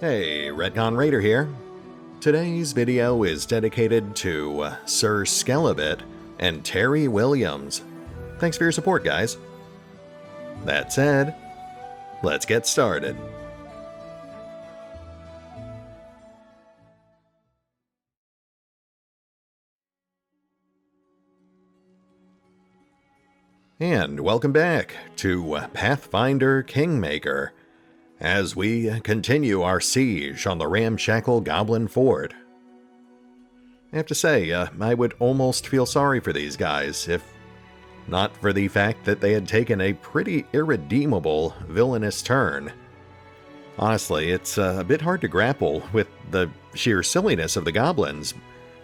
Hey, RetconRaider here. Today's video is dedicated to Sir Skelibate and Terry Williams. Thanks for your support, guys. That said, let's get started. And welcome back to Pathfinder Kingmaker, as we continue our siege on the ramshackle Goblin Fort. I have to say, I would almost feel sorry for these guys, if not for the fact that they had taken a pretty irredeemable, villainous turn. Honestly, it's a bit hard to grapple with the sheer silliness of the goblins,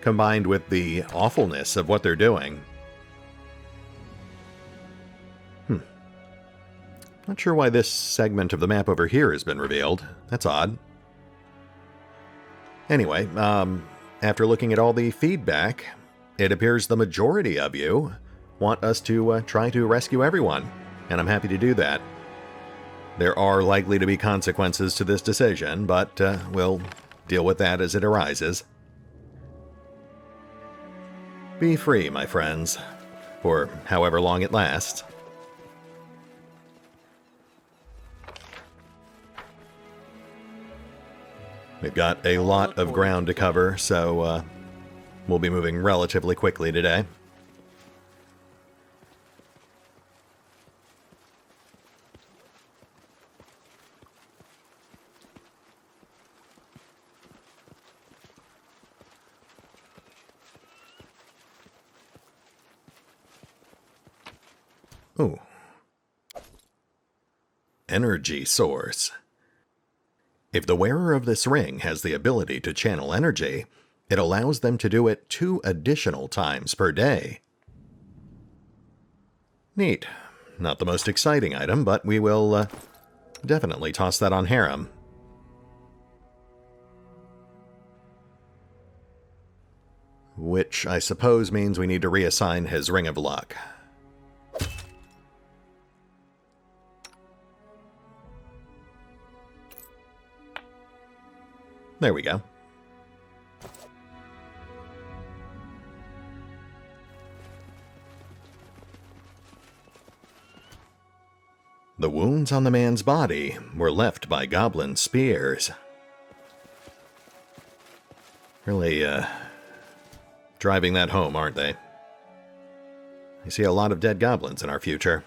combined with the awfulness of what they're doing. Not sure why this segment of the map over here has been revealed. That's odd. Anyway, after looking at all the feedback, it appears the majority of you want us to try to rescue everyone, and I'm happy to do that. There are likely to be consequences to this decision, but we'll deal with that as it arises. Be free, my friends, for however long it lasts. We've got a lot of ground to cover, so we'll be moving relatively quickly today. Ooh. Energy source. If the wearer of this ring has the ability to channel energy, it allows them to do it 2 additional times per day. Neat. Not the most exciting item, but we will definitely toss that on Harem. Which I suppose means we need to reassign his Ring of Luck. There we go. The wounds on the man's body were left by goblin spears. Really, driving that home, aren't they? I see a lot of dead goblins in our future.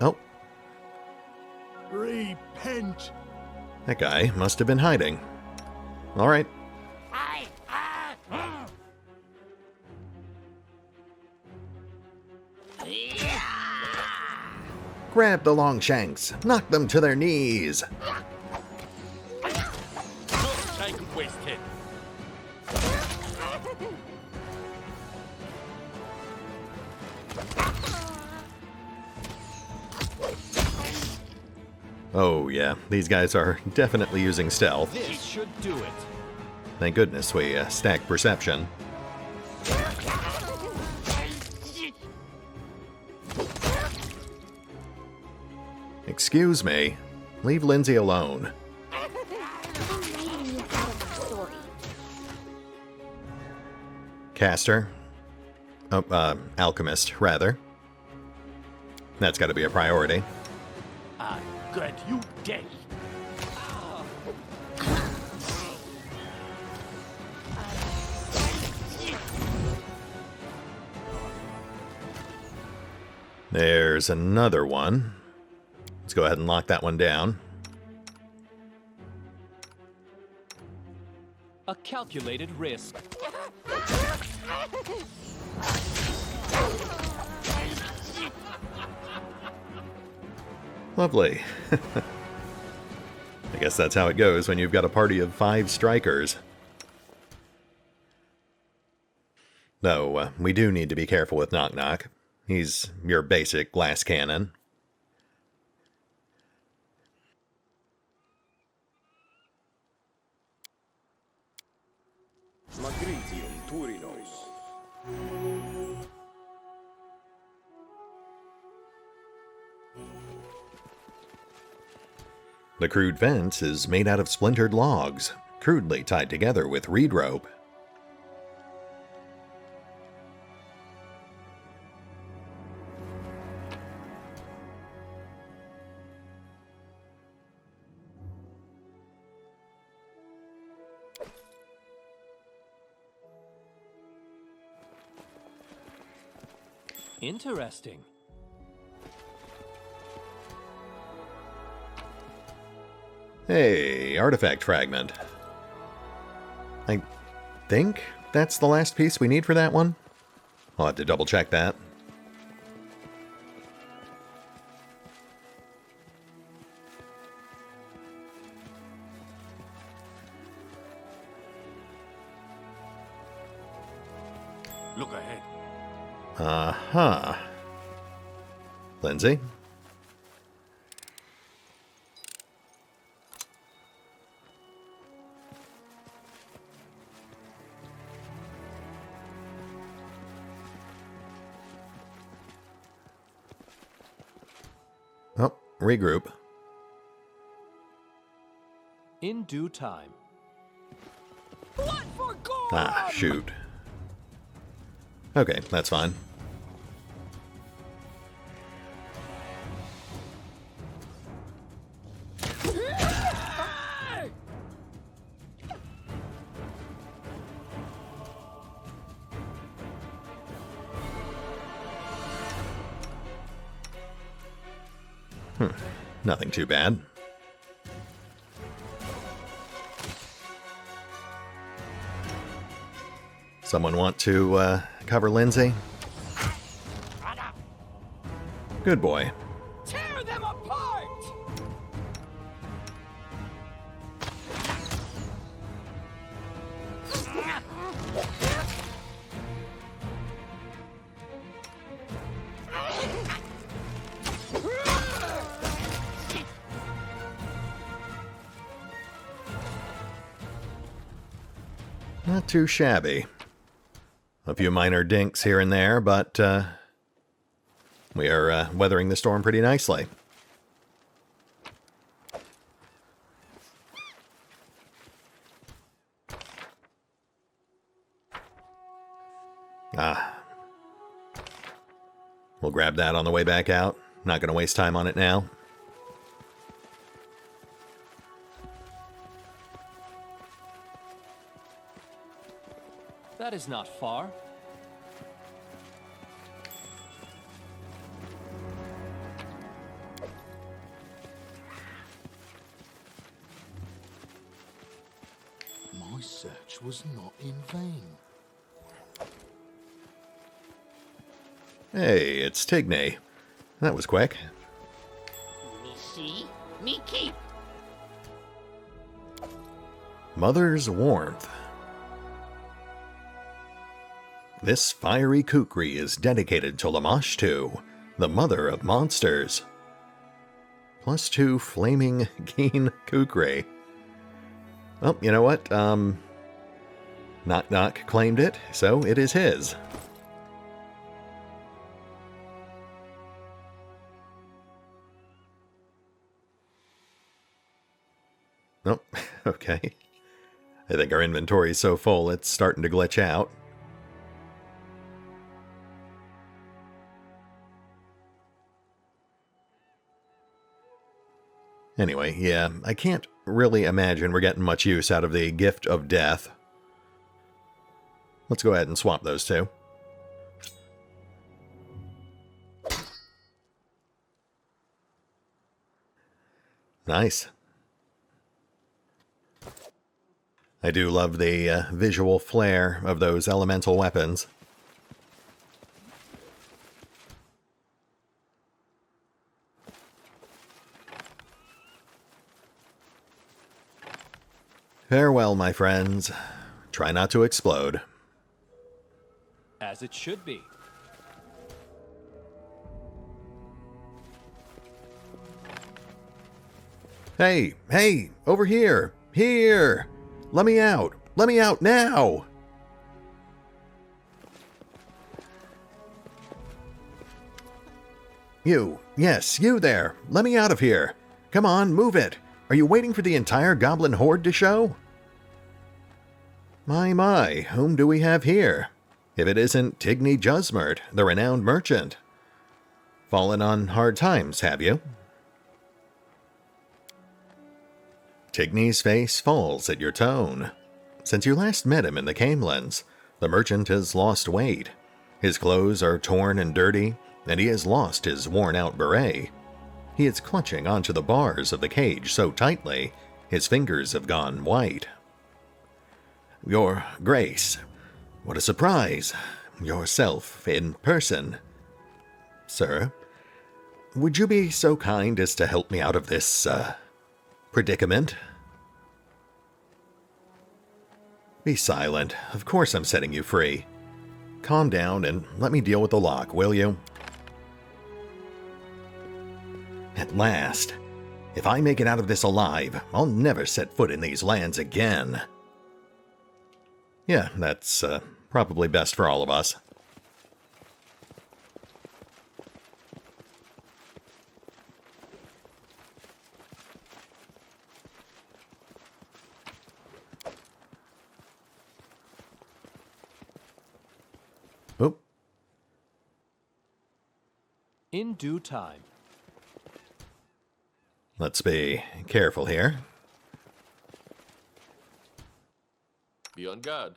Oh. Repent! That guy must have been hiding. All right. Grab the Longshanks. Knock them to their knees. Oh yeah, these guys are definitely using stealth. This should do it. Thank goodness we stacked perception. Excuse me. Leave Lindsay alone. Caster. Oh, alchemist, rather. That's got to be a priority. Good, you dead. There's another one. Let's go ahead and lock that one down. A calculated risk. Lovely. I guess that's how it goes when you've got a party of 5 strikers. Though, we do need to be careful with Knock Knock. He's your basic glass cannon. The crude fence is made out of splintered logs, crudely tied together with reed rope. Interesting. Hey, artifact fragment. I think that's the last piece we need for that one. I'll have to double check that. Look ahead. Uh-huh. Lindsay? Oh, regroup. In due time. Ah, shoot. Okay, that's fine. Nothing too bad. Someone want to cover Lindsay? Good boy. Tear them apart! Not too shabby. A few minor dinks here and there, but we are weathering the storm pretty nicely. We'll grab that on the way back out. Not going to waste time on it now. That is not far. My search was not in vain. Hey, it's Tigny. That was quick. Me see, me keep. Mother's Warmth. This fiery kukri is dedicated to Lamash2, the mother of monsters. +2 flaming keen kukri. Well, you know what? Knock Knock claimed it, so it is his. Oh, okay. I think our inventory is so full it's starting to glitch out. Anyway, yeah, I can't really imagine we're getting much use out of the Gift of Death. Let's go ahead and swap those two. Nice. I do love the visual flair of those elemental weapons. Farewell, my friends. Try not to explode. As it should be. Hey, hey, over here! Here! Let me out! Let me out now! You, yes, you there! Let me out of here! Come on, move it! Are you waiting for the entire goblin horde to show? My, whom do we have here? If it isn't Tigny Jusmert, the renowned merchant. Fallen on hard times, have you? Tigny's face falls at your tone. Since you last met him in the Camelins, the merchant has lost weight. His clothes are torn and dirty, and he has lost his worn-out beret. He is clutching onto the bars of the cage so tightly, his fingers have gone white. Your Grace, what a surprise! Yourself in person. Sir, would you be so kind as to help me out of this, predicament? Be silent. Of course I'm setting you free. Calm down and let me deal with the lock, will you? At last. If I make it out of this alive, I'll never set foot in these lands again. Yeah, that's probably best for all of us. Oh. In due time. Let's be careful here. Be on guard.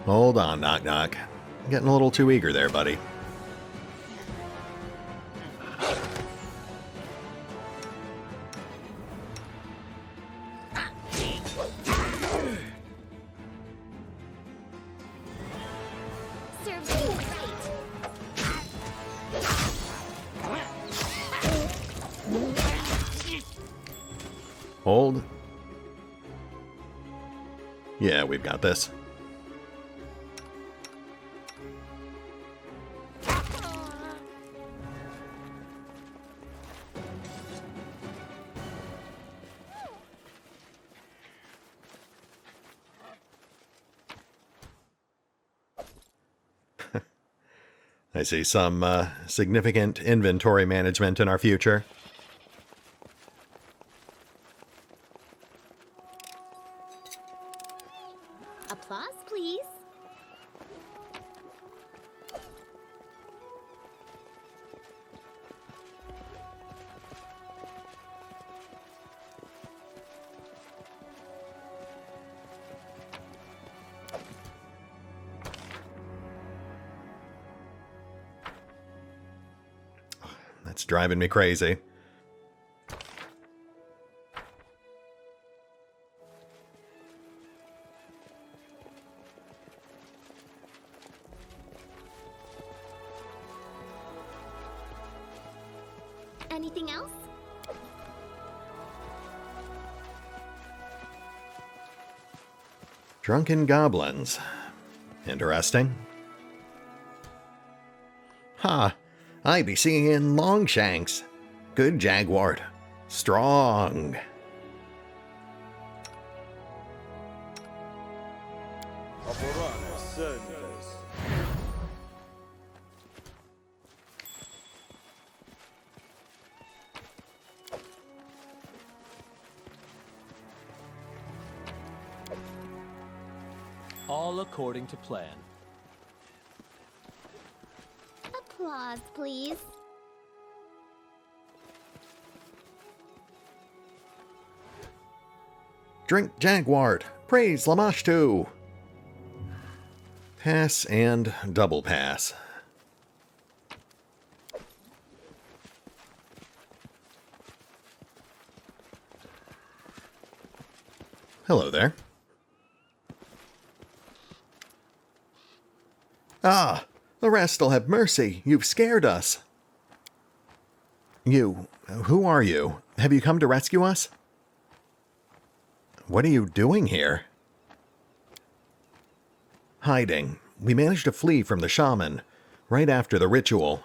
Hold on, Knock Knock. Getting a little too eager there, buddy. Hold. Yeah, we've got this. I see some significant inventory management in our future. Applause, please. That's driving me crazy. Anything else? Drunken goblins. Interesting. Ha! I be seeing in Longshanks. Good Jaguar. Strong. All according to plan. Applause, please. Drink Jaguar. Praise Lamash2. Pass and double pass. Hello there. Ah, the rest will have mercy. You've scared us. You, who are you? Have you come to rescue us? What are you doing here? Hiding. We managed to flee from the shaman right after the ritual.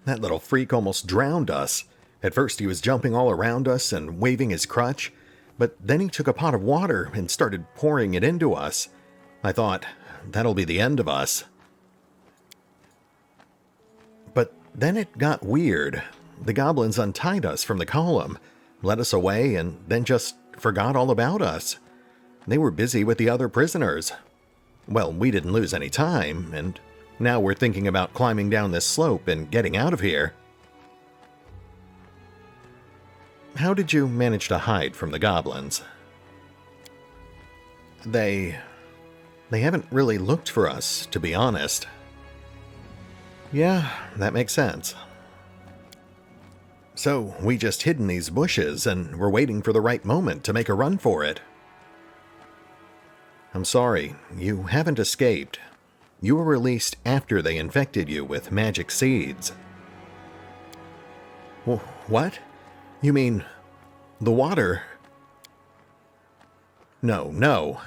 That little freak almost drowned us, At first he was jumping all around us and waving his crutch, but then he took a pot of water and started pouring it into us. I thought, that'll be the end of us. But then it got weird. The goblins untied us from the column, led us away, and then just forgot all about us. They were busy with the other prisoners. Well, we didn't lose any time, and now we're thinking about climbing down this slope and getting out of here. How did you manage to hide from the goblins? They haven't really looked for us, to be honest. Yeah, that makes sense. So, we just hid in these bushes and were waiting for the right moment to make a run for it. I'm sorry, you haven't escaped. You were released after they infected you with magic seeds. What? You mean, the water? No,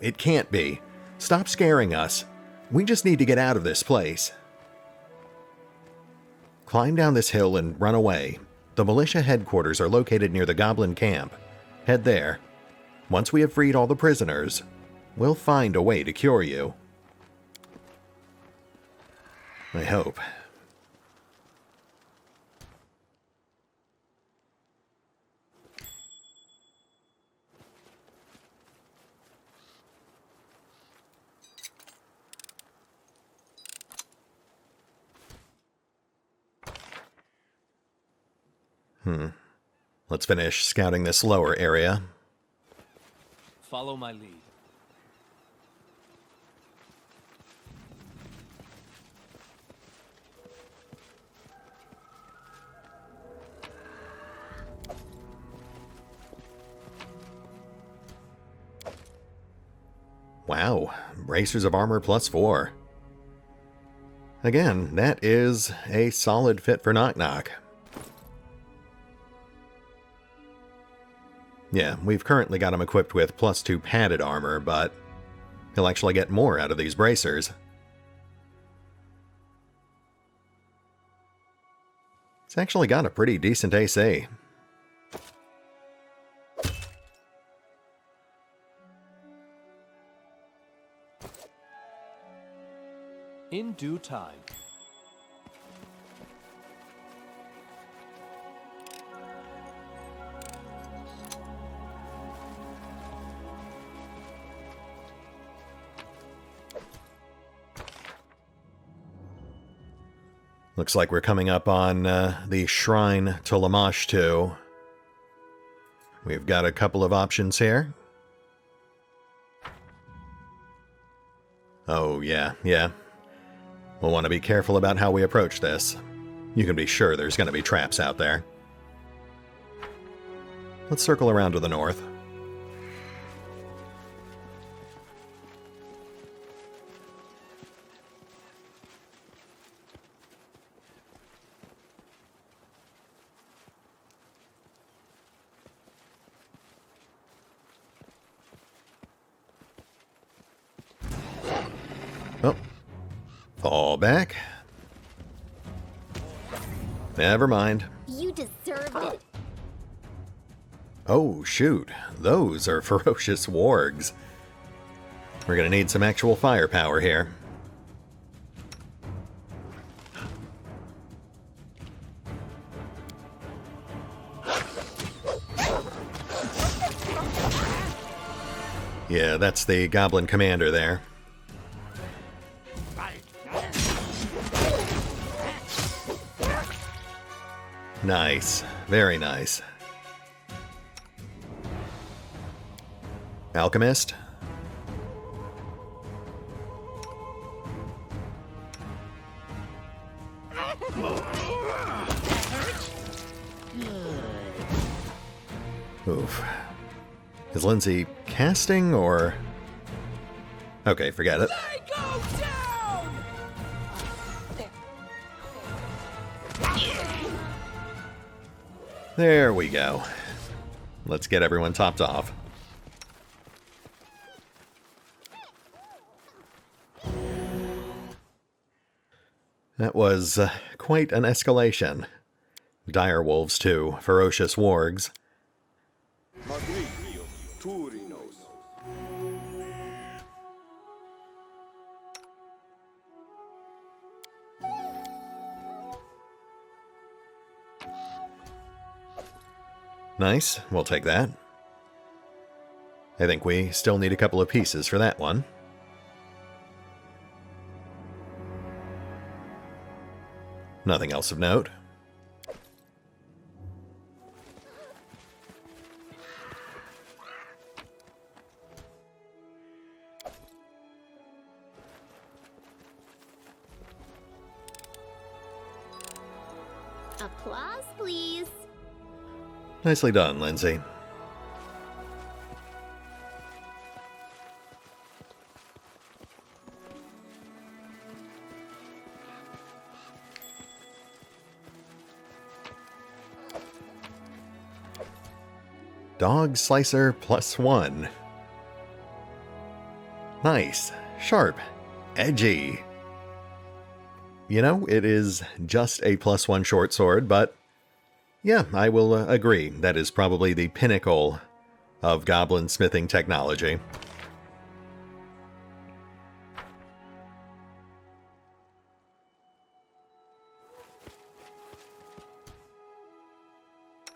it can't be. Stop scaring us. We just need to get out of this place. Climb down this hill and run away. The militia headquarters are located near the goblin camp. Head there. Once we have freed all the prisoners, we'll find a way to cure you. I hope. Let's finish scouting this lower area. Follow my lead. Wow, bracers of armor +4. Again, that is a solid fit for Knock Knock. Yeah, we've currently got him equipped with +2 padded armor, but he'll actually get more out of these bracers. It's actually got a pretty decent AC. In due time. Looks like we're coming up on the Shrine to Lamash2. We've got a couple of options here. Oh, yeah. We'll want to be careful about how we approach this. You can be sure there's going to be traps out there. Let's circle around to the north. Oh. Fall back. Never mind. You deserved it. Oh, shoot. Those are ferocious wargs. We're gonna need some actual firepower here. Yeah, that's the Goblin Commander there. Nice. Very nice. Alchemist? Oof. Is Lindsay casting or... Okay, forget it. There we go. Let's get everyone topped off. That was quite an escalation. direwolves to ferocious wargs. Nice, we'll take that. I think we still need a couple of pieces for that one. Nothing else of note. Applause, please. Nicely done, Lindsay. Dog Slicer +1. Nice, sharp, edgy. You know, it is just a +1 short sword, but yeah, I will agree. That is probably the pinnacle of goblin smithing technology.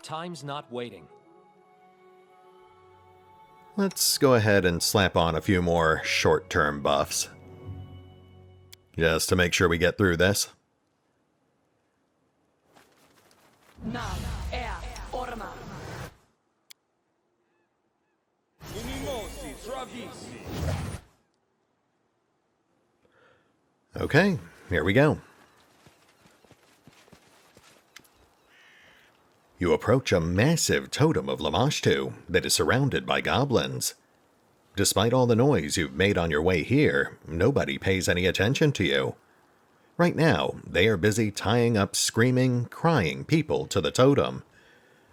Time's not waiting. Let's go ahead and slap on a few more short-term buffs, just to make sure we get through this. Okay, here we go. You approach a massive totem of Lamash2 that is surrounded by goblins. Despite all the noise you've made on your way here, nobody pays any attention to you. Right now, they are busy tying up screaming, crying people to the totem.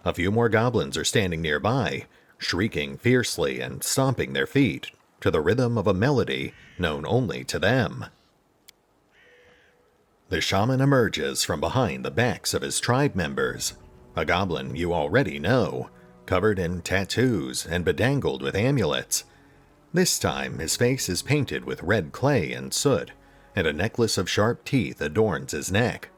A few more goblins are standing nearby, shrieking fiercely and stomping their feet to the rhythm of a melody known only to them. The shaman emerges from behind the backs of his tribe members, a goblin you already know, covered in tattoos and bedangled with amulets. This time, his face is painted with red clay and soot, and a necklace of sharp teeth adorns his neck.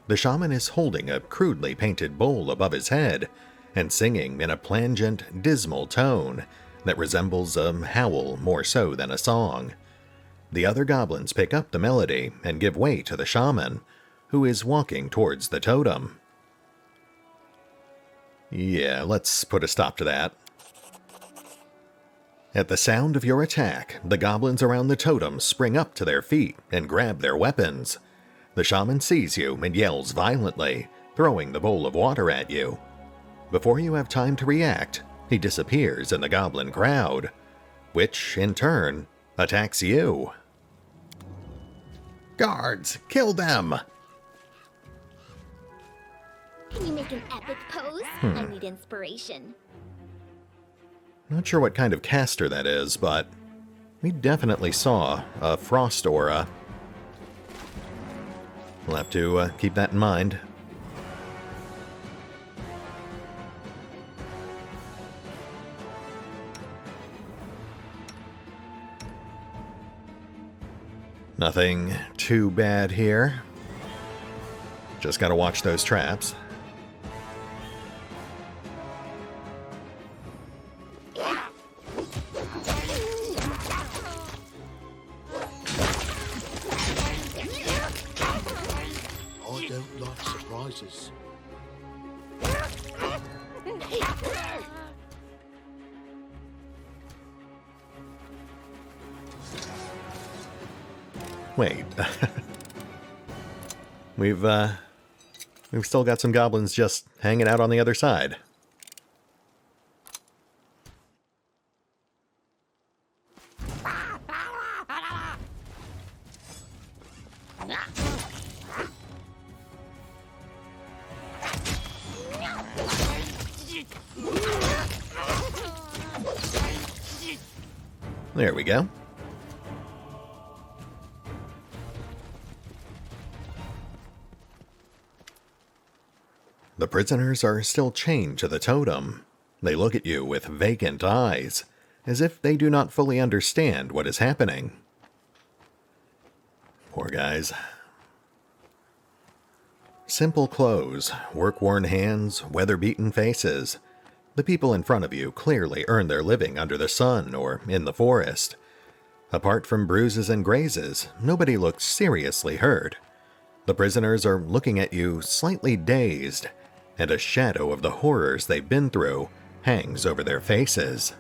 The shaman is holding a crudely painted bowl above his head and singing in a plangent, dismal tone that resembles a howl more so than a song. The other goblins pick up the melody and give way to the shaman, who is walking towards the totem. Yeah, let's put a stop to that. At the sound of your attack, the goblins around the totem spring up to their feet and grab their weapons. The shaman sees you and yells violently, throwing the bowl of water at you. Before you have time to react, he disappears in the goblin crowd, which, in turn, attacks you. Guards, kill them! Can you make an epic pose? I need inspiration. Not sure what kind of caster that is, but we definitely saw a frost aura. We'll have to keep that in mind. Nothing too bad here. Just gotta watch those traps. I don't like surprises. Wait. We've still got some goblins just hanging out on the other side. There we go. The prisoners are still chained to the totem. They look at you with vacant eyes, as if they do not fully understand what is happening. Poor guys. Simple clothes, work-worn hands, weather-beaten faces. The people in front of you clearly earn their living under the sun or in the forest. Apart from bruises and grazes, nobody looks seriously hurt. The prisoners are looking at you slightly dazed, and a shadow of the horrors they've been through hangs over their faces.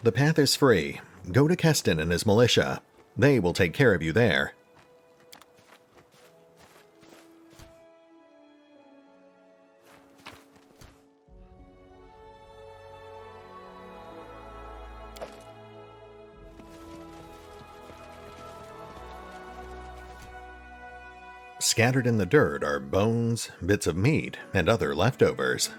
The path is free. Go to Keston and his militia. They will take care of you there. Scattered in the dirt are bones, bits of meat, and other leftovers.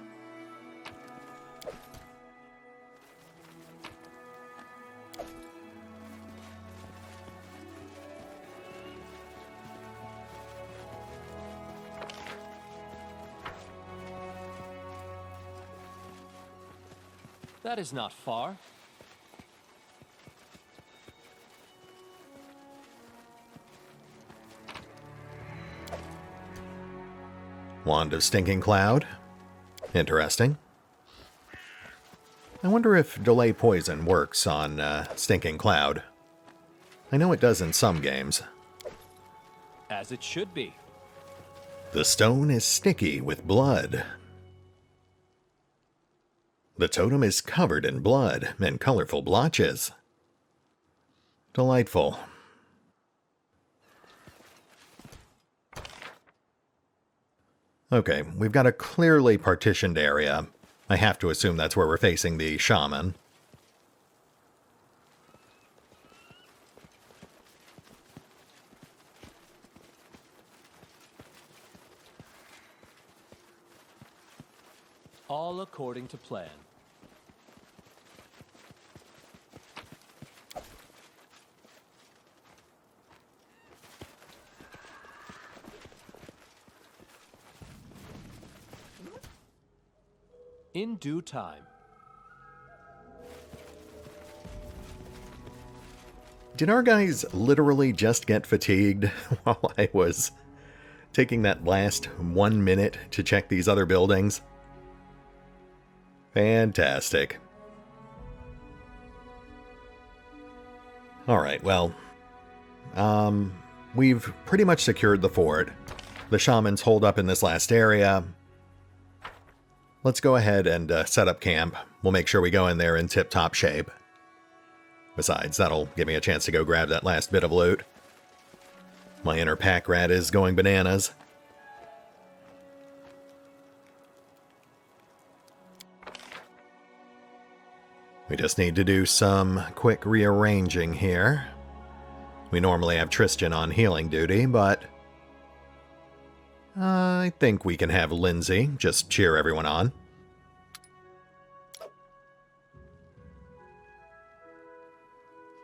That is not far. Wand of Stinking Cloud. Interesting. I wonder if delay poison works on Stinking Cloud. I know it does in some games. As it should be. The stone is sticky with blood. The totem is covered in blood and colorful blotches. Delightful. Okay, we've got a clearly partitioned area. I have to assume that's where we're facing the shaman. All according to plan. In due time. Did our guys literally just get fatigued while I was taking that last 1 minute to check these other buildings? Fantastic. Alright, well, we've pretty much secured the fort. The shamans hold up in this last area. Let's go ahead and set up camp. We'll make sure we go in there in tip-top shape. Besides, that'll give me a chance to go grab that last bit of loot. My inner pack rat is going bananas. We just need to do some quick rearranging here. We normally have Tristan on healing duty, but I think we can have Lindsay just cheer everyone on.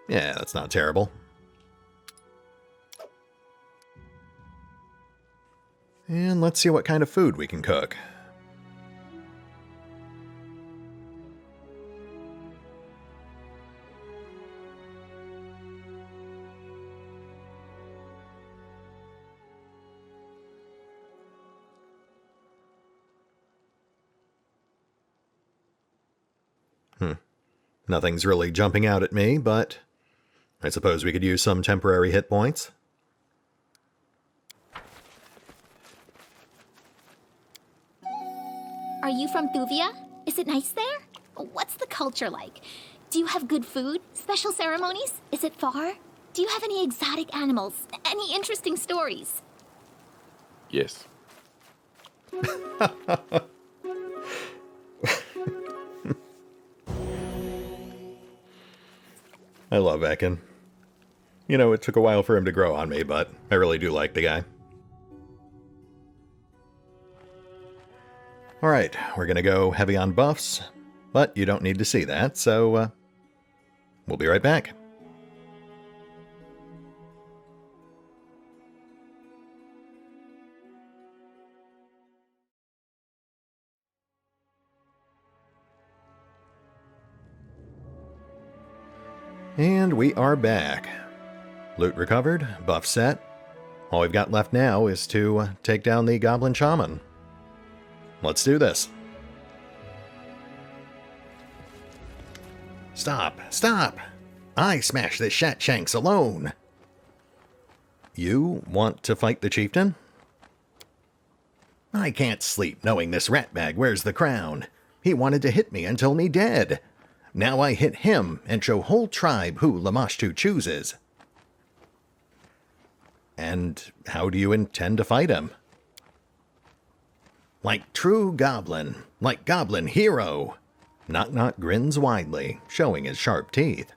Yeah, that's not terrible. And let's see what kind of food we can cook. Nothing's really jumping out at me, but I suppose we could use some temporary hit points. Are you from Thuvia? Is it nice there? What's the culture like? Do you have good food? Special ceremonies? Is it far? Do you have any exotic animals? Any interesting stories? Yes. I love Ekin. You know, it took a while for him to grow on me, but I really do like the guy. Alright, we're gonna go heavy on buffs, but you don't need to see that, so we'll be right back. And we are back. Loot recovered, buff set. All we've got left now is to take down the Goblin Shaman. Let's do this. Stop! Stop! I smashed this Shatshanks alone! You want to fight the chieftain? I can't sleep knowing this ratbag wears the crown. He wanted to hit me until me dead. Now I hit him and show whole tribe who Lamash2 chooses. And how do you intend to fight him? Like true goblin, like goblin hero. Knock Knock grins widely, showing his sharp teeth.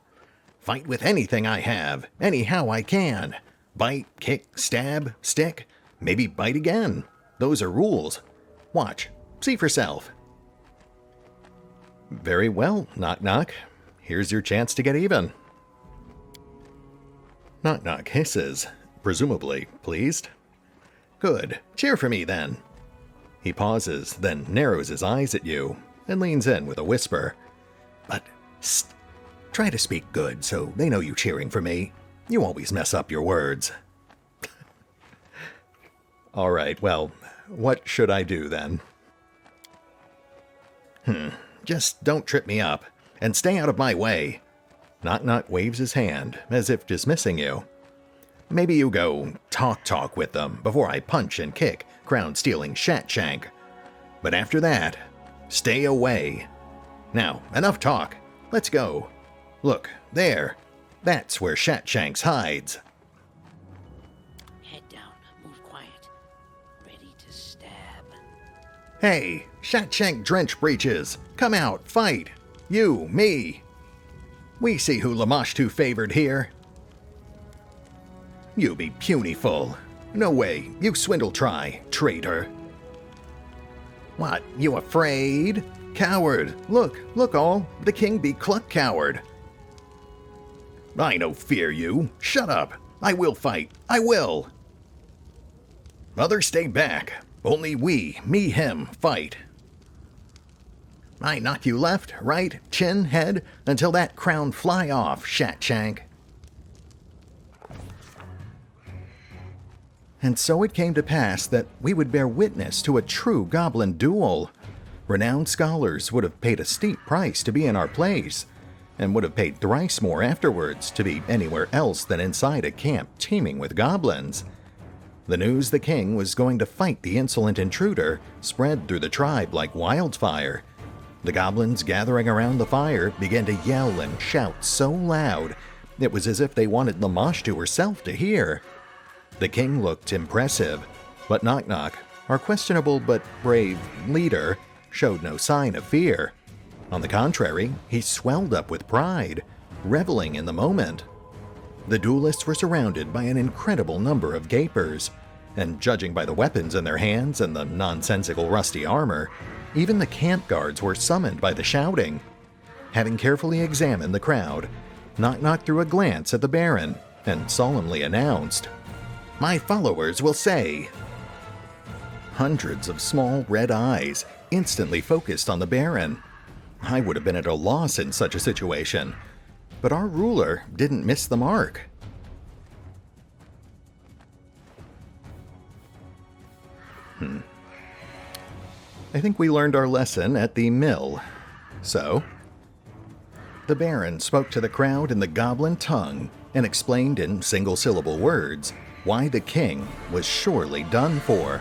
Fight with anything I have, anyhow I can. Bite, kick, stab, stick, maybe bite again. Those are rules. Watch, see for self. Very well, Knock Knock. Here's your chance to get even. Knock Knock hisses, presumably pleased. Good, cheer for me then. He pauses, then narrows his eyes at you, and leans in with a whisper. But, st, try to speak good so they know you cheering for me. You always mess up your words. All right, well, what should I do then? Just don't trip me up, and stay out of my way. Knock Knock waves his hand, as if dismissing you. Maybe you go talk with them before I punch and kick crown-stealing Shatshank. But after that, stay away. Now, enough talk. Let's go. Look, there. That's where Shatshanks hides. Head down, move quiet. Ready to stab. Hey, Shatshank Drench Breeches, come out, fight. You, me. We see who Lamash2 favored here. You be puny-full. No way, you swindle try, traitor. What, you afraid? Coward, look all, the king be cluck coward. I no fear you, shut up, I will fight, I will. Others stay back, only we, me, him, fight. I knock you left, right, chin, head, until that crown fly off, Shatshank. And so it came to pass that we would bear witness to a true goblin duel. Renowned scholars would have paid a steep price to be in our place, and would have paid thrice more afterwards to be anywhere else than inside a camp teeming with goblins. The news the king was going to fight the insolent intruder spread through the tribe like wildfire. The goblins gathering around the fire began to yell and shout so loud, it was as if they wanted Lamash2 herself to hear. The king looked impressive, but Knock Knock, our questionable but brave leader, showed no sign of fear. On the contrary, he swelled up with pride, reveling in the moment. The duelists were surrounded by an incredible number of gapers, and judging by the weapons in their hands and the nonsensical rusty armor, even the camp guards were summoned by the shouting. Having carefully examined the crowd, Knock Knock threw a glance at the Baron and solemnly announced, "My followers will say." Hundreds of small red eyes instantly focused on the Baron. I would have been at a loss in such a situation, but our ruler didn't miss the mark. I think we learned our lesson at the mill. So, the Baron spoke to the crowd in the goblin tongue and explained in single-syllable words why the king was surely done for.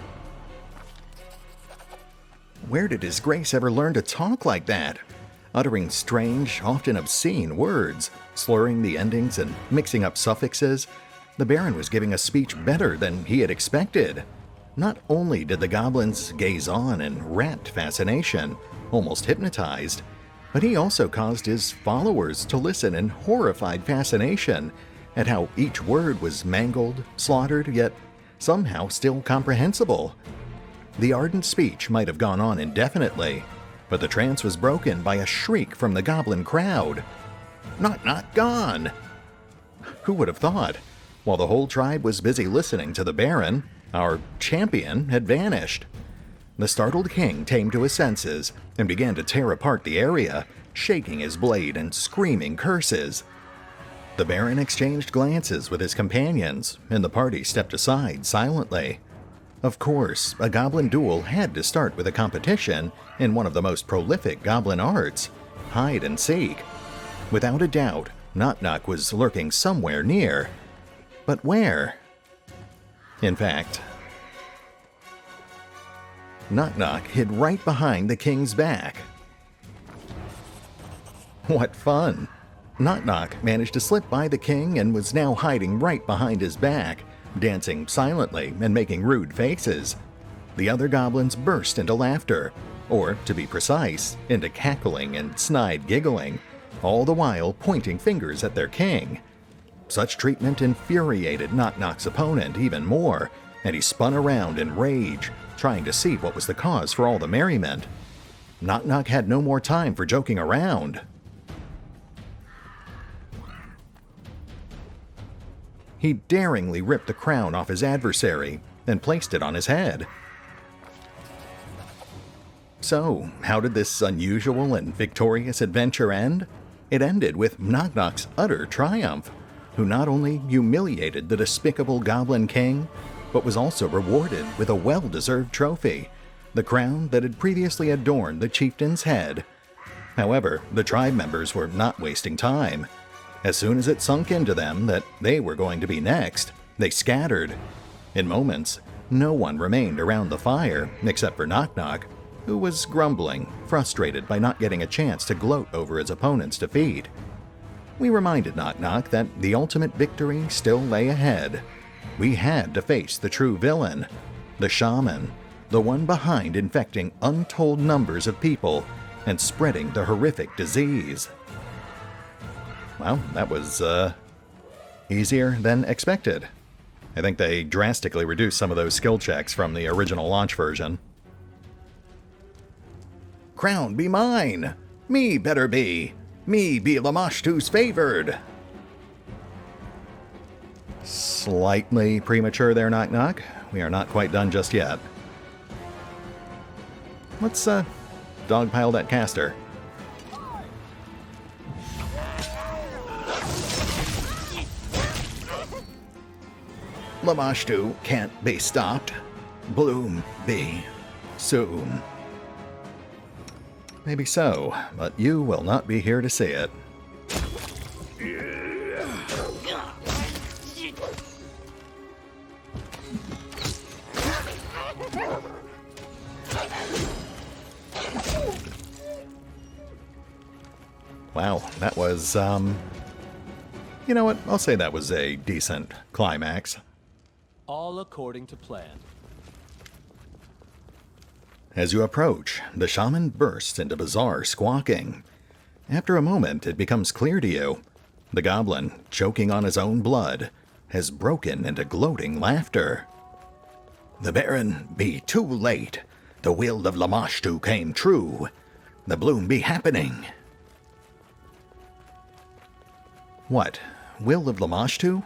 Where did His Grace ever learn to talk like that? Uttering strange, often obscene words, slurring the endings and mixing up suffixes, the Baron was giving a speech better than he had expected. Not only did the goblins gaze on in rapt fascination, almost hypnotized, but he also caused his followers to listen in horrified fascination at how each word was mangled, slaughtered, yet somehow still comprehensible. The ardent speech might have gone on indefinitely, but the trance was broken by a shriek from the goblin crowd. Knock Knock gone! Who would have thought? While the whole tribe was busy listening to the Baron, our champion had vanished. The startled king came to his senses and began to tear apart the area, shaking his blade and screaming curses. The Baron exchanged glances with his companions, and the party stepped aside silently. Of course, a goblin duel had to start with a competition in one of the most prolific goblin arts, hide and seek. Without a doubt, Knock-Knock was lurking somewhere near. But where? In fact, Knock-Knock hid right behind the king's back. What fun! Knock-Knock managed to slip by the king and was now hiding right behind his back, dancing silently and making rude faces. The other goblins burst into laughter, or, to be precise, into cackling and snide giggling, all the while pointing fingers at their king. Such treatment infuriated Knock-Knock's opponent even more, and he spun around in rage, trying to see what was the cause for all the merriment. Knock-Knock had no more time for joking around. He daringly ripped the crown off his adversary and placed it on his head. So, how did this unusual and victorious adventure end? It ended with Knock-Knock's utter triumph, who not only humiliated the despicable Goblin King, but was also rewarded with a well-deserved trophy, the crown that had previously adorned the chieftain's head. However, the tribe members were not wasting time. As soon as it sunk into them that they were going to be next, they scattered. In moments, no one remained around the fire except for Knock-Knock, who was grumbling, frustrated by not getting a chance to gloat over his opponent's defeat. We reminded Knock-Knock that the ultimate victory still lay ahead. We had to face the true villain, the shaman, the one behind infecting untold numbers of people and spreading the horrific disease. Well, that was, easier than expected. I think they drastically reduced some of those skill checks from the original launch version. Crown be mine! Me better be! Me be Lamash2's favored! Slightly premature there, Knock-Knock. We are not quite done just yet. Let's, dogpile that caster. Lamash2 can't be stopped. Bloom be soon. Maybe so, but you will not be here to see it. Wow, that was, you know what? I'll say that was a decent climax. All according to plan. As you approach, the shaman bursts into bizarre squawking. After a moment, it becomes clear to you. The goblin, choking on his own blood, has broken into gloating laughter. The Baron be too late. The will of Lamash2 came true. The bloom be happening. What? Will of Lamash2?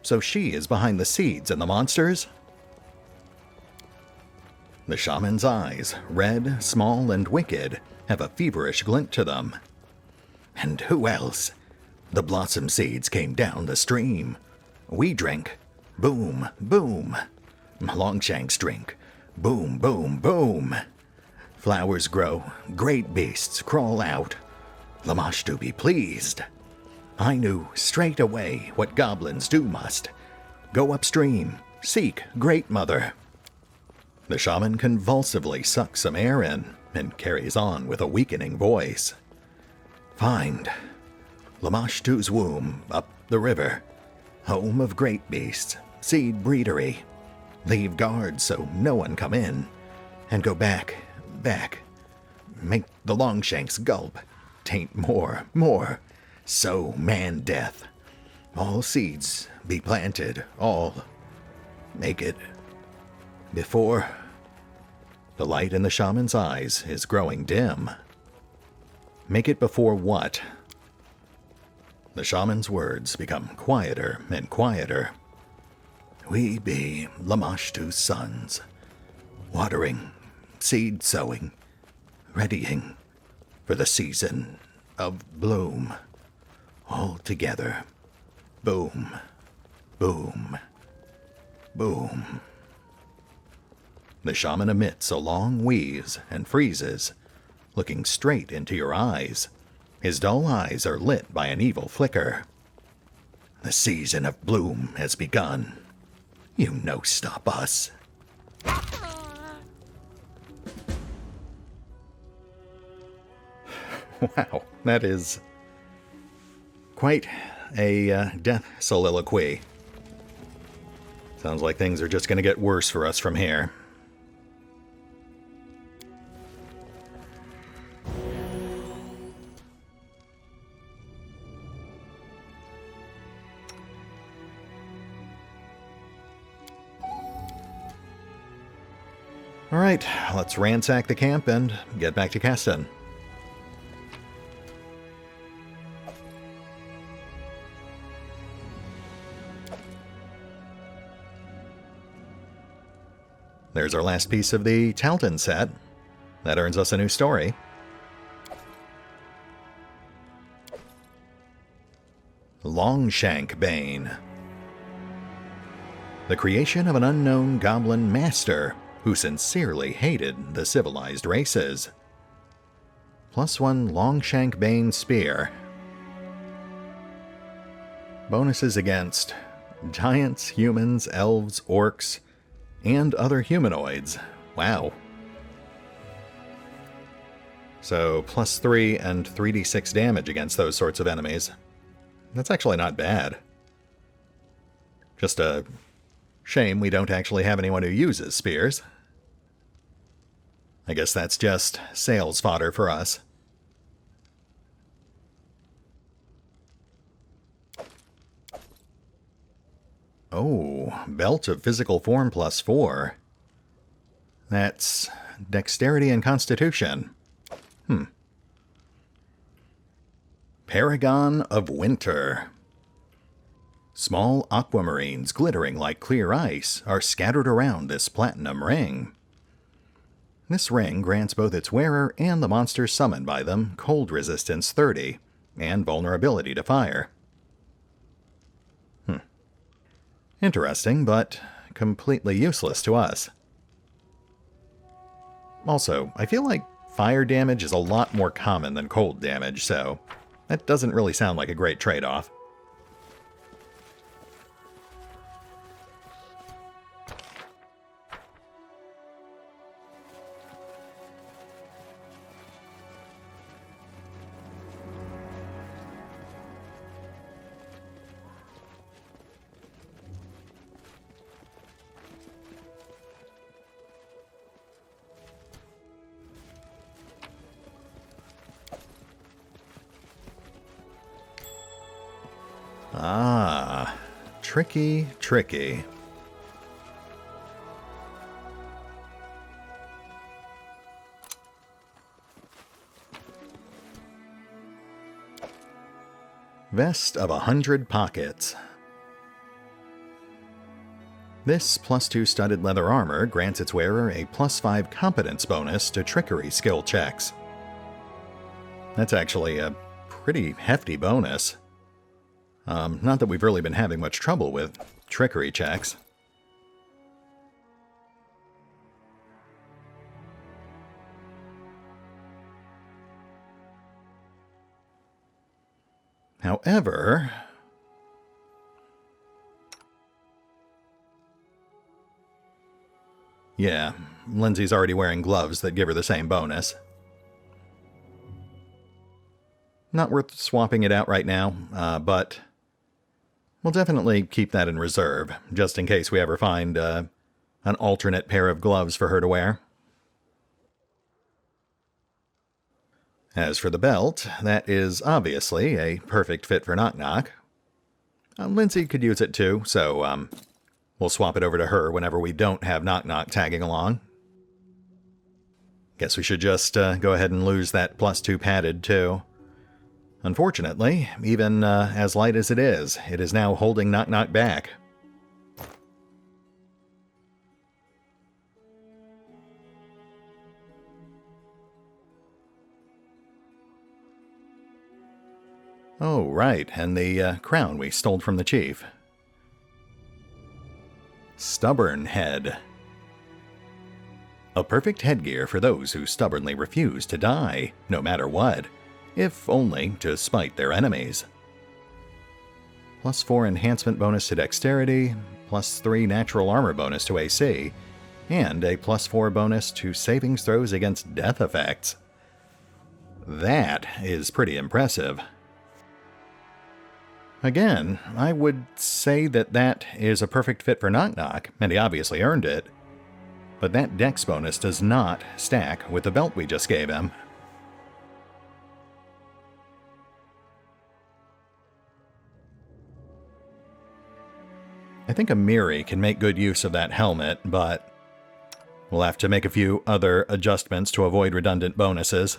So she is behind the seeds and the monsters? The shaman's eyes, red, small, and wicked, have a feverish glint to them. And who else? The blossom seeds came down the stream. We drink. Boom, boom. Longshanks drink. Boom, boom, boom. Flowers grow. Great beasts crawl out. Lamash2 be pleased. I knew straight away what goblins do must. Go upstream. Seek Great Mother. The shaman convulsively sucks some air in and carries on with a weakening voice. Find Lamash2's womb up the river, home of great beasts, seed breedery. Leave guards so no one come in, and go back. Make the Longshanks gulp. Taint more. Sow man death. All seeds be planted, all. Make it before. The light in the shaman's eyes is growing dim. Make it before what? The shaman's words become quieter and quieter. We be Lamash2's sons, watering, seed sowing, readying for the season of bloom. All together, Boom. Boom. Boom. The shaman emits a long wheeze and freezes, looking straight into your eyes. His dull eyes are lit by an evil flicker. The season of bloom has begun. You no stop us. Wow, that is quite a death soliloquy. Sounds like things are just going to get worse for us from here. All right, let's ransack the camp and get back to Keston. There's our last piece of the Talton set. That earns us a new story. Longshank Bane. The creation of an unknown goblin master who sincerely hated the civilized races. +1 Longshank Bane Spear. Bonuses against giants, humans, elves, orcs, and other humanoids. Wow. So +3 and 3d6 damage against those sorts of enemies. That's actually not bad. Just a shame we don't actually have anyone who uses spears. I guess that's just sales fodder for us. Oh, Belt of Physical Form +4. That's Dexterity and Constitution. Paragon of Winter. Small aquamarines glittering like clear ice are scattered around this platinum ring. This ring grants both its wearer and the monsters summoned by them cold resistance 30 and vulnerability to fire. Interesting, but completely useless to us. Also, I feel like fire damage is a lot more common than cold damage, so that doesn't really sound like a great trade-off. Ah, tricky, tricky. Vest of 100 Pockets. This +2 studded leather armor grants its wearer a +5 competence bonus to trickery skill checks. That's actually a pretty hefty bonus. Not that we've really been having much trouble with trickery checks. However, yeah, Lindsay's already wearing gloves that give her the same bonus. Not worth swapping it out right now, but we'll definitely keep that in reserve, just in case we ever find an alternate pair of gloves for her to wear. As for the belt, that is obviously a perfect fit for Knock Knock. Lindsay could use it too, so we'll swap it over to her whenever we don't have Knock Knock tagging along. Guess we should just go ahead and lose that +2 padded too. Unfortunately, even as light as it is now holding Knock Knock back. Oh, right, and the crown we stole from the chief. Stubborn Head. A perfect headgear for those who stubbornly refuse to die, no matter what, if only to spite their enemies. +4 enhancement bonus to dexterity, +3 natural armor bonus to AC, and a +4 bonus to savings throws against death effects. That is pretty impressive. Again, I would say that is a perfect fit for Knock Knock, and he obviously earned it. But that dex bonus does not stack with the belt we just gave him. I think Amiri can make good use of that helmet, but we'll have to make a few other adjustments to avoid redundant bonuses.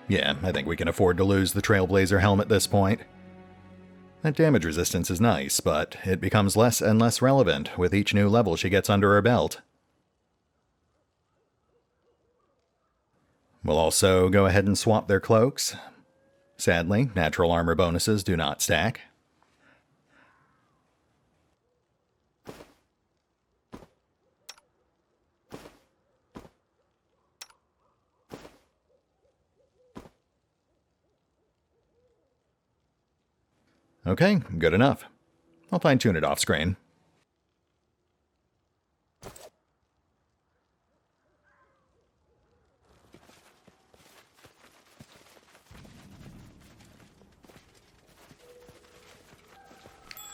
Yeah, I think we can afford to lose the Trailblazer helmet at this point. That damage resistance is nice, but it becomes less and less relevant with each new level she gets under her belt. We'll also go ahead and swap their cloaks. Sadly, natural armor bonuses do not stack. Okay, good enough. I'll fine-tune it off-screen.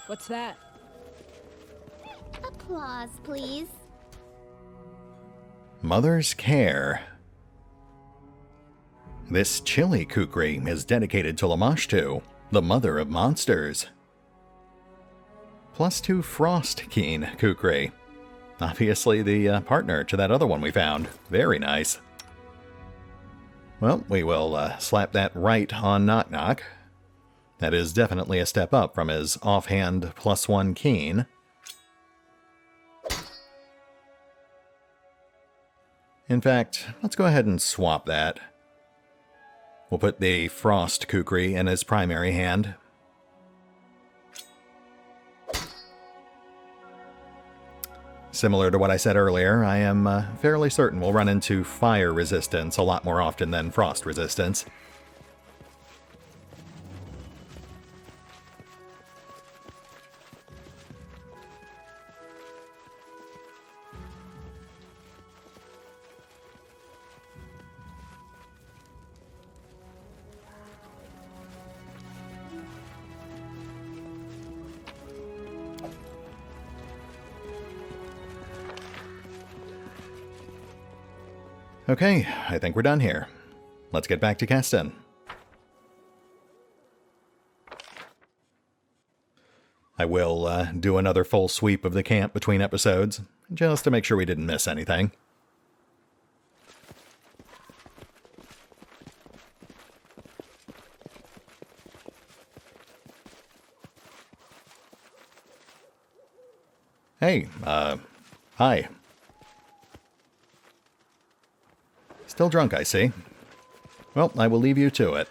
What's that? Applause, please. Mother's Care. This chili kukri is dedicated to Lamash2, the mother of monsters. +2 Frost Keen kukri. Obviously the partner to that other one we found. Very nice. Well, we will slap that right on Knock Knock. That is definitely a step up from his offhand +1 Keen. In fact, let's go ahead and swap that. We'll put the Frost kukri in his primary hand. Similar to what I said earlier, I am fairly certain we'll run into fire resistance a lot more often than frost resistance. Okay, I think we're done here. Let's get back to Keston. I will do another full sweep of the camp between episodes, just to make sure we didn't miss anything. Hey, hi. Still drunk, I see. Well, I will leave you to it.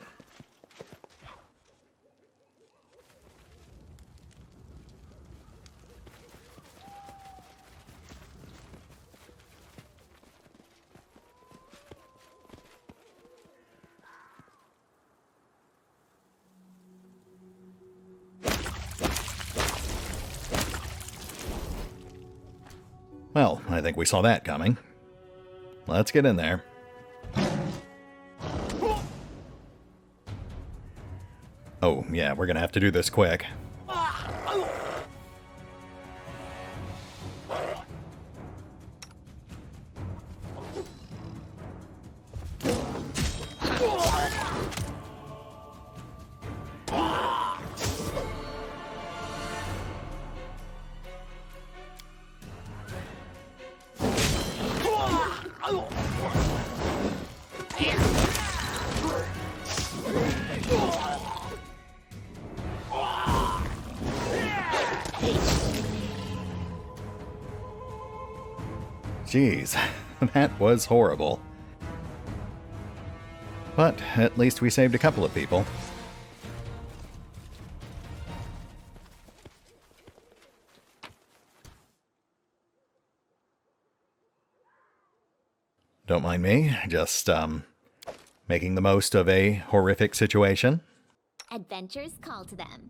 Well, I think we saw that coming. Let's get in there. Oh, yeah, we're gonna have to do this quick. Jeez, that was horrible. But at least we saved a couple of people. Don't mind me, just, making the most of a horrific situation. Adventures call to them.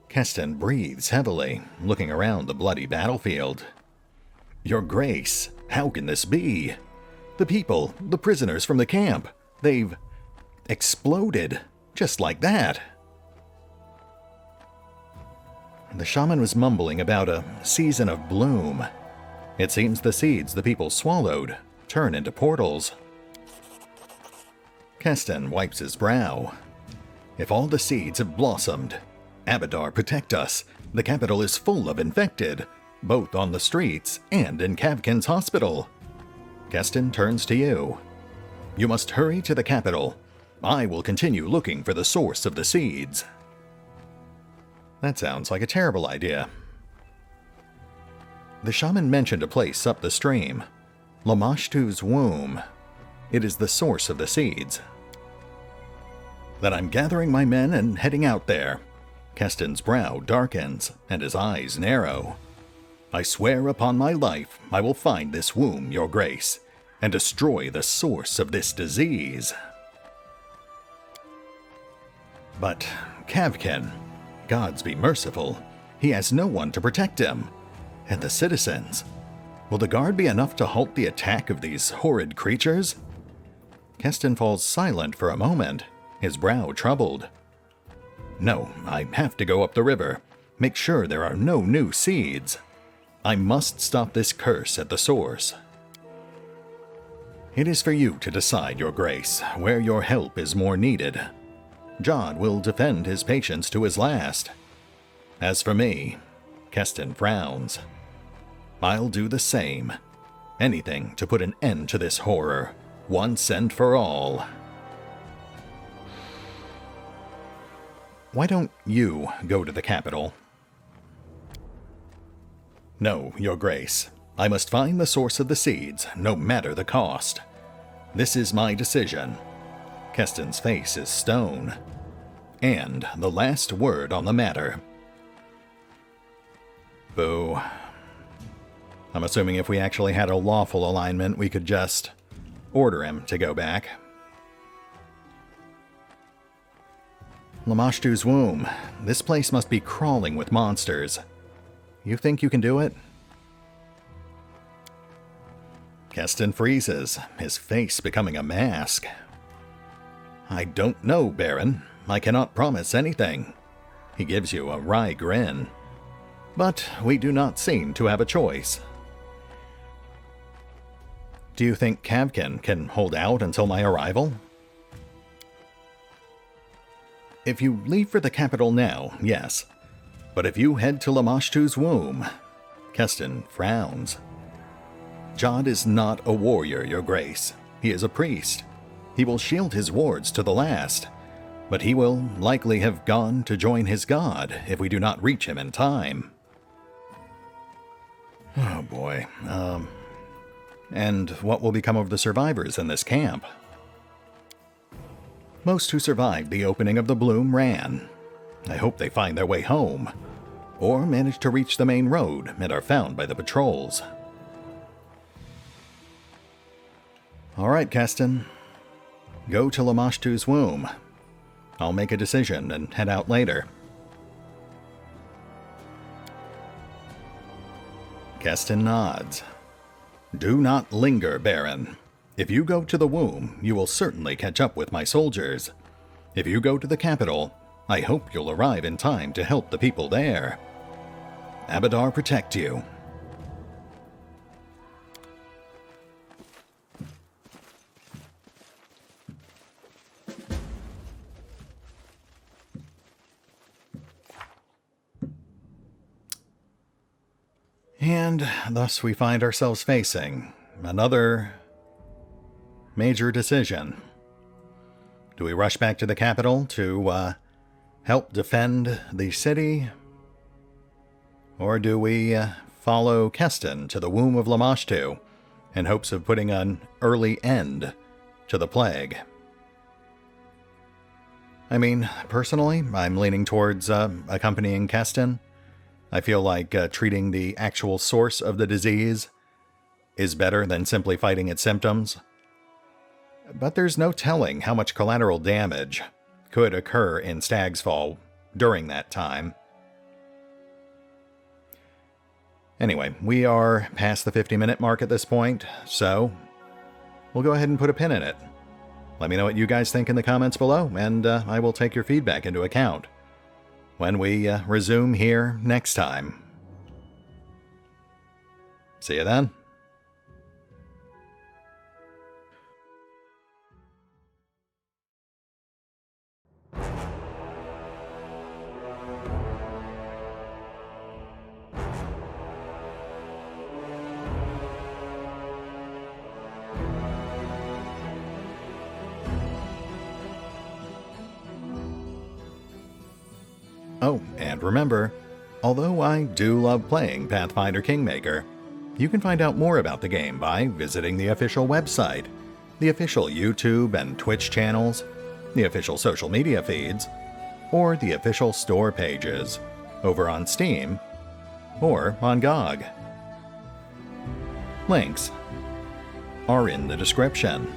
Keston breathes heavily, looking around the bloody battlefield. Your Grace, how can this be? The people, the prisoners from the camp, they've exploded, just like that. The shaman was mumbling about a season of bloom. It seems the seeds the people swallowed turn into portals. Keston wipes his brow. If all the seeds have blossomed, Abadar, protect us. The capital is full of infected, both on the streets and in Kavkin's hospital. Keston turns to you. You must hurry to the capital. I will continue looking for the source of the seeds. That sounds like a terrible idea. The shaman mentioned a place up the stream. Lamash2's womb. It is the source of the seeds. Then I'm gathering my men and heading out there. Keston's brow darkens, and his eyes narrow. I swear upon my life I will find this womb, Your Grace, and destroy the source of this disease. But Kavkin, gods be merciful, he has no one to protect him. And the citizens, will the guard be enough to halt the attack of these horrid creatures? Keston falls silent for a moment, his brow troubled. No, I have to go up the river, make sure there are no new seeds. I must stop this curse at the source. It is for you to decide, Your Grace, where your help is more needed. Jod will defend his patients to his last. As for me, Keston frowns. I'll do the same. Anything to put an end to this horror, once and for all. Why don't you go to the capital? No, Your Grace. I must find the source of the seeds, no matter the cost. This is my decision. Keston's face is stone. And the last word on the matter. Boo. I'm assuming if we actually had a lawful alignment, we could just order him to go back. Lamash2's womb. This place must be crawling with monsters. You think you can do it? Keston freezes, his face becoming a mask. I don't know, Baron. I cannot promise anything. He gives you a wry grin. But we do not seem to have a choice. Do you think Kavkin can hold out until my arrival? If you leave for the capital now, yes. But if you head to Lamash2's womb, Keston frowns. Jod is not a warrior, Your Grace. He is a priest. He will shield his wards to the last, but he will likely have gone to join his god if we do not reach him in time. Oh boy. And what will become of the survivors in this camp? Most who survived the opening of the bloom ran. I hope they find their way home, or manage to reach the main road and are found by the patrols. All right, Keston. Go to Lamash2's womb. I'll make a decision and head out later. Keston nods. Do not linger, Baron. If you go to the womb, you will certainly catch up with my soldiers. If you go to the capital, I hope you'll arrive in time to help the people there. Abadar protect you. And thus we find ourselves facing another major decision. Do we rush back to the capital to help defend the city? Or do we follow Keston to the womb of Lamash2 in hopes of putting an early end to the plague? I mean, personally, I'm leaning towards accompanying Keston. I feel like treating the actual source of the disease is better than simply fighting its symptoms. But there's no telling how much collateral damage could occur in Stag's Fall during that time. Anyway, we are past the 50-minute mark at this point, so we'll go ahead and put a pin in it. Let me know what you guys think in the comments below, and I will take your feedback into account when we resume here next time. See you then. Oh, and remember, although I do love playing Pathfinder Kingmaker, you can find out more about the game by visiting the official website, the official YouTube and Twitch channels, the official social media feeds, or the official store pages over on Steam or on GOG. Links are in the description.